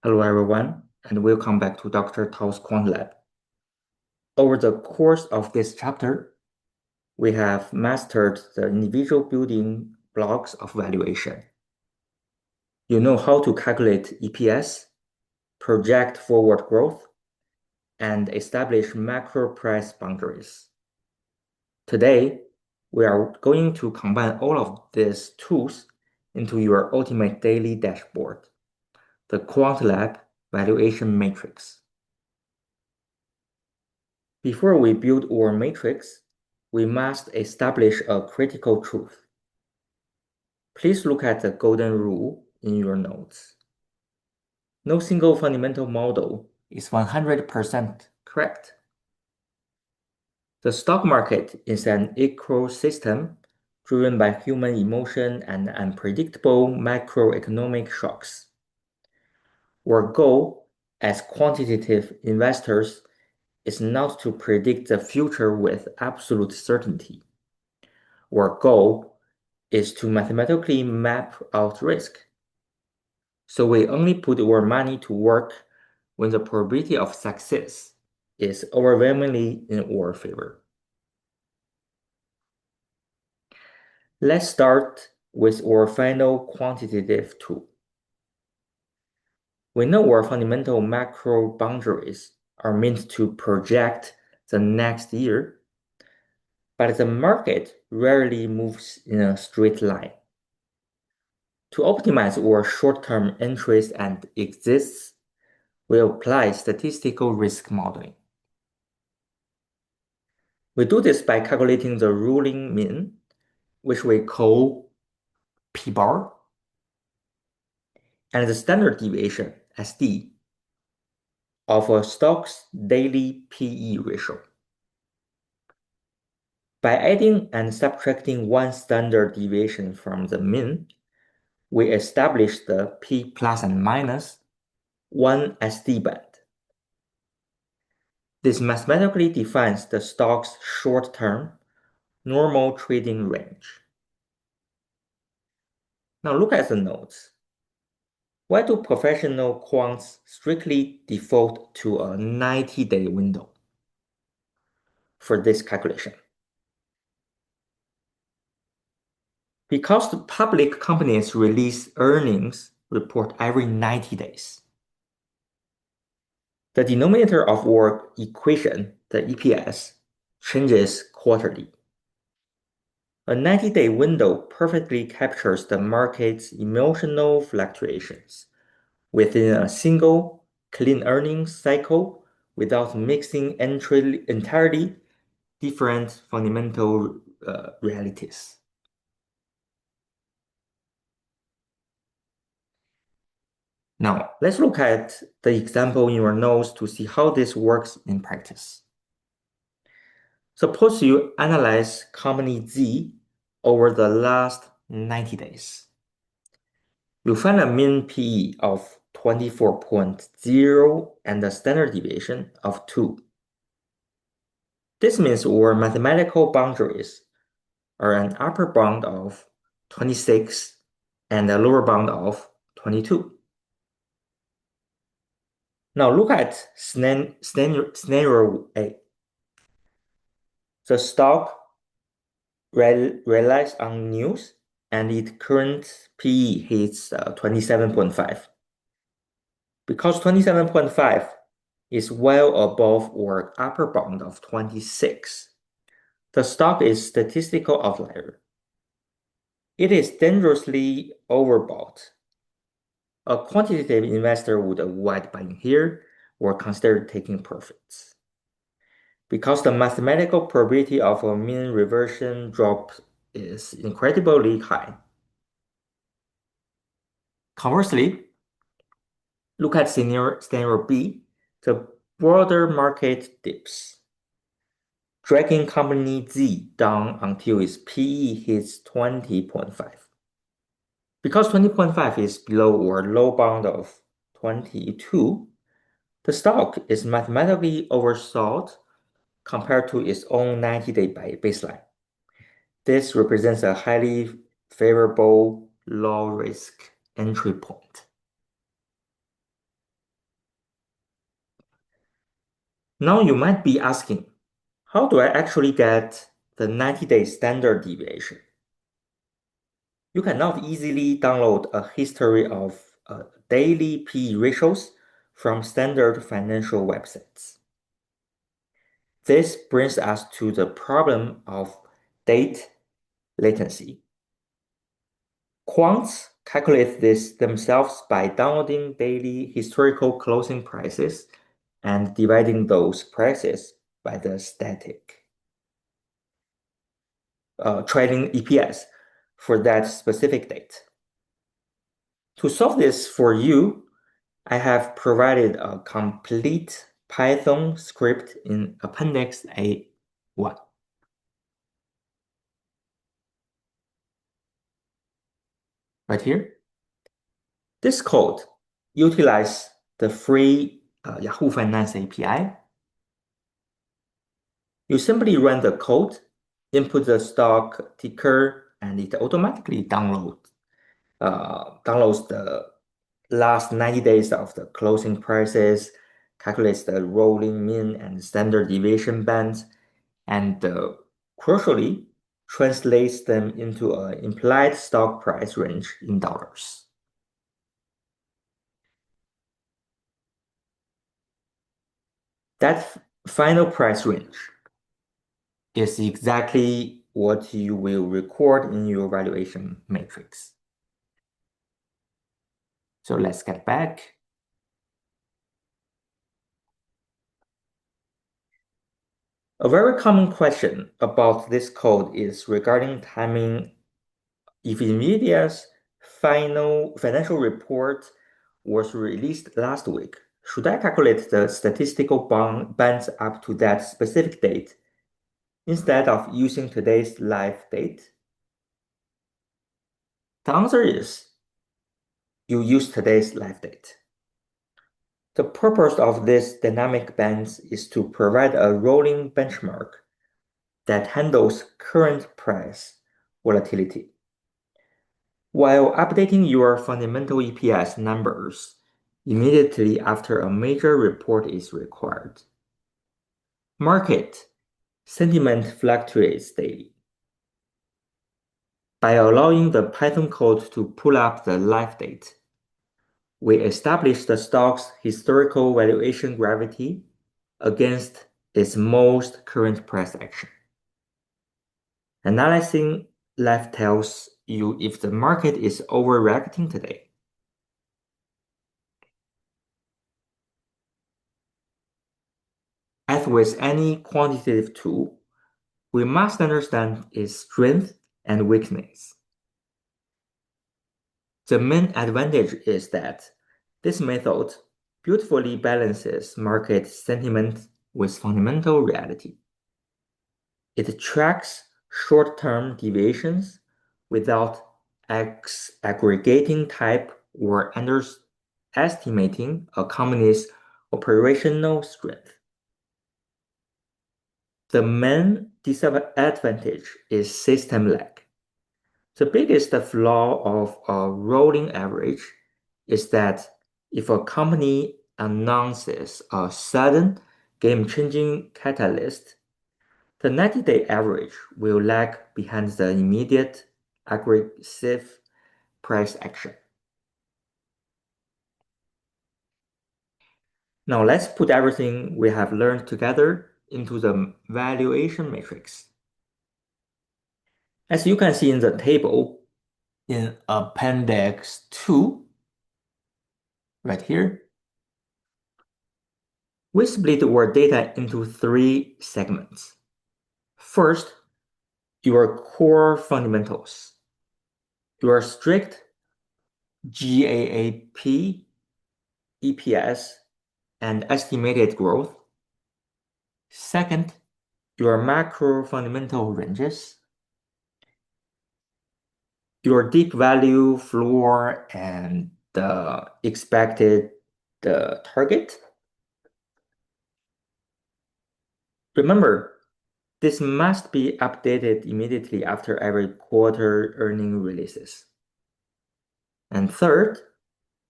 Hello everyone, and welcome back to Dr. Tao's Quant Lab. Over the course of this chapter, we have mastered the individual building blocks of valuation. You know how to calculate EPS, project forward growth, and establish macro price boundaries. Today, we are going to combine all of these tools into your ultimate daily dashboard, the Quant Lab Valuation Matrix. Before we build our matrix, we must establish a critical truth. Please look at the golden rule in your notes. No single fundamental model is 100% correct. The stock market is an ecosystem driven by human emotion and unpredictable macroeconomic shocks. Our goal as quantitative investors is not to predict the future with absolute certainty. Our goal is to mathematically map out risk. So we only put our money to work when the probability of success is overwhelmingly in our favor. Let's start with our final quantitative tool. We know our fundamental macro boundaries are meant to project the next year, but the market rarely moves in a straight line. To optimize our short-term entries and exits, we apply statistical risk modeling. We do this by calculating the ruling mean, which we call P bar, and the standard deviation, SD, of a stock's daily PE ratio. By adding and subtracting one standard deviation from the mean, we establish the P plus and minus 1 SD band. This mathematically defines the stock's short-term normal trading range. Now look at the notes. Why do professional quants strictly default to a 90-day window for this calculation? Because the public companies release earnings report every 90 days. The denominator of our equation, the EPS, changes quarterly. A 90-day window perfectly captures the market's emotional fluctuations within a single clean earnings cycle without mixing entirely different fundamental realities. Now, let's look at the example in your notes to see how this works in practice. Suppose you analyze company Z over the last 90 days. You find a mean PE of 24.0 and a standard deviation of 2. This means our mathematical boundaries are an upper bound of 26 and a lower bound of 22. Now look at scenario A. The stock relies on news and its current PE hits 27.5. Because 27.5 is well above our upper bound of 26, the stock is statistical outlier. It is dangerously overbought. A quantitative investor would avoid buying here or consider taking profits. Because the mathematical probability of a mean reversion drop is incredibly high. Conversely, look at scenario B, the broader market dips, dragging company Z down until its PE hits 20.5. Because 20.5 is below our low bound of 22, the stock is mathematically oversold compared to its own 90-day baseline. This represents a highly favorable low-risk entry point. Now you might be asking, how do I actually get the 90-day standard deviation? You cannot easily download a history of daily P/E ratios from standard financial websites. This brings us to the problem of date latency. Quants calculate this themselves by downloading daily historical closing prices and dividing those prices by the static trading EPS for that specific date. To solve this for you, I have provided a complete Python script in Appendix A1. Right here. This code utilizes the free Yahoo Finance API. You simply run the code, input the stock ticker, and it automatically downloads the last 90 days of the closing prices, calculates the rolling mean and standard deviation bands, and crucially translates them into an implied stock price range in dollars. That final price range is exactly what you will record in your valuation matrix. So let's get back. A very common question about this code is regarding timing. If NVIDIA's final financial report was released last week, should I calculate the statistical bands up to that specific date instead of using today's live date? The answer is you use today's live date. The purpose of this dynamic bands is to provide a rolling benchmark that handles current price volatility, while updating your fundamental EPS numbers immediately after a major report is required. Market sentiment fluctuates daily. By allowing the Python code to pull up the live date, we establish the stock's historical valuation gravity against its most current price action. Analyzing live tells you if the market is overreacting today. As with any quantitative tool, we must understand its strength and weakness. The main advantage is that this method beautifully balances market sentiment with fundamental reality. It tracks short-term deviations without aggregating type or underestimating a company's operational strength. The main disadvantage is system lag. The biggest flaw of a rolling average is that if a company announces a sudden game-changing catalyst, the 90-day average will lag behind the immediate aggressive price action. Now let's put everything we have learned together into the valuation matrix. As you can see in the table in Appendix 2, right here, we split our data into 3 segments. First, your core fundamentals, your strict GAAP, EPS, and estimated growth. Second, your macro fundamental ranges, your deep value floor, and the expected target. Remember, this must be updated immediately after every quarter earning releases. And third,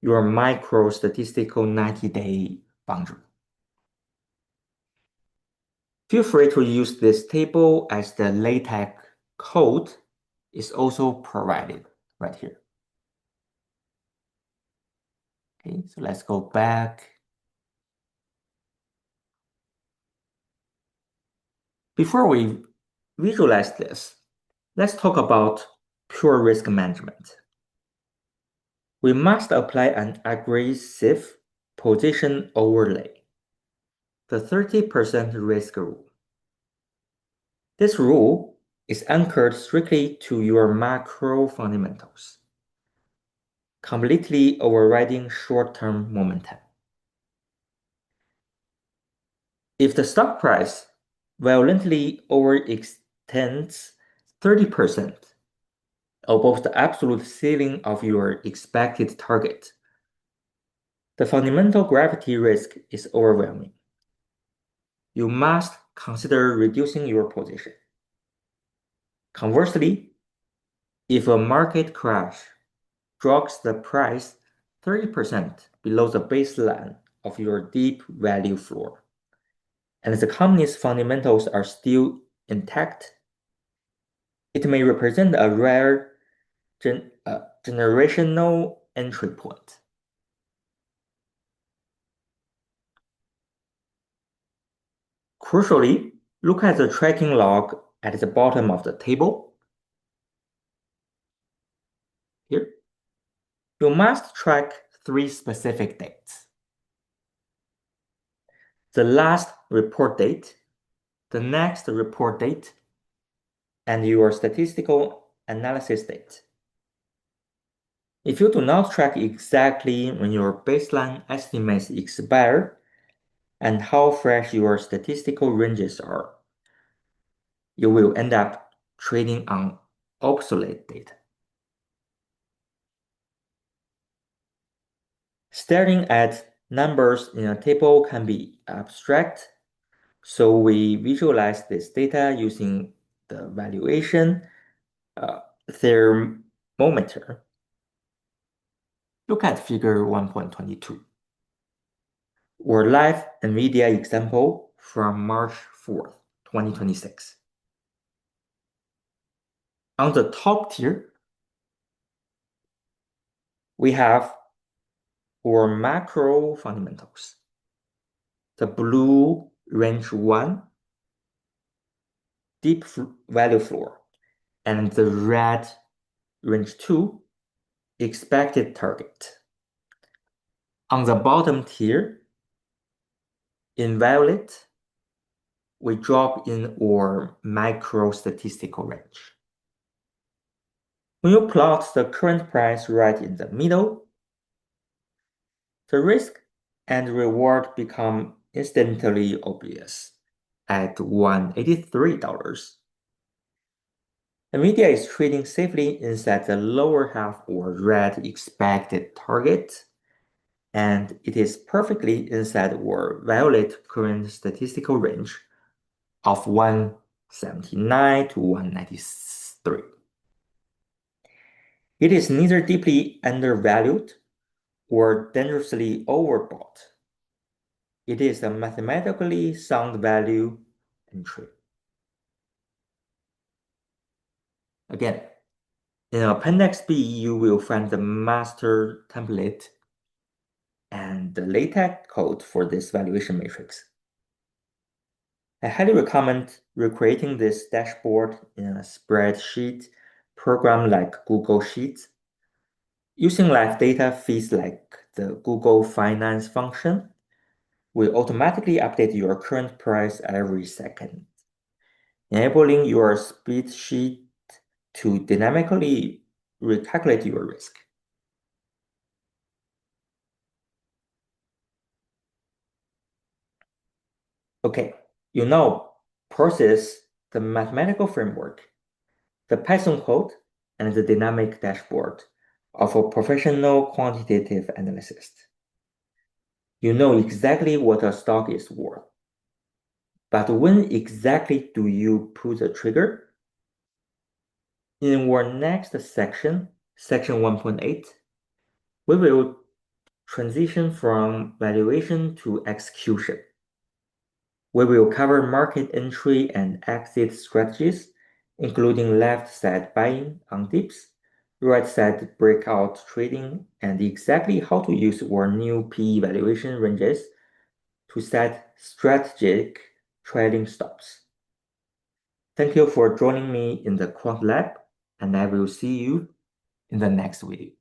your micro statistical 90-day boundary. Feel free to use this table as the LaTeX code is also provided right here. Okay, so let's go back. Before we visualize this, let's talk about pure risk management. We must apply an aggressive position overlay, the 30% risk rule. This rule is anchored strictly to your macro fundamentals, completely overriding short-term momentum. If the stock price violently overextends 30% above the absolute ceiling of your expected target, the fundamental gravity risk is overwhelming. You must consider reducing your position. Conversely, if a market crash drops the price 30% below the baseline of your deep value floor, and the company's fundamentals are still intact, it may represent a rare generational entry point. Crucially, look at the tracking log at the bottom of the table. Here, you must track 3 specific dates: the last report date, the next report date, and your statistical analysis date. If you do not track exactly when your baseline estimates expire and how fresh your statistical ranges are, you will end up trading on obsolete data. Staring at numbers in a table can be abstract, so we visualize this data using the valuation thermometer. Look at figure 1.22, or live NVIDIA example from March 4th, 2026. On the top tier, we have our macro fundamentals. The blue range 1, deep value floor, and the red range 2, expected target. On the bottom tier, in violet, we drop in our micro statistical range. When you plot the current price right in the middle, the risk and reward become instantly obvious at $183. NVIDIA is trading safely inside the lower half or red expected target, and it is perfectly inside our violet current statistical range of 179 to 193. It is neither deeply undervalued or dangerously overbought. It is a mathematically sound value entry. Again, in Appendix B, you will find the master template and the LaTeX code for this valuation matrix. I highly recommend recreating this dashboard in a spreadsheet program like Google Sheets. Using live data feeds like the Google Finance function will automatically update your current price every second, enabling your spreadsheet to dynamically recalculate your risk. Okay, you now process the mathematical framework, the Python code, and the dynamic dashboard of a professional quantitative analyst. You know exactly what a stock is worth. But when exactly do you pull the trigger? In our next section, section 1.8, we will transition from valuation to execution. We will cover market entry and exit strategies, including left side buying on dips, right side breakout trading, and exactly how to use our new PE valuation ranges to set strategic trading stops. Thank you for joining me in the Quant Lab, and I will see you in the next video.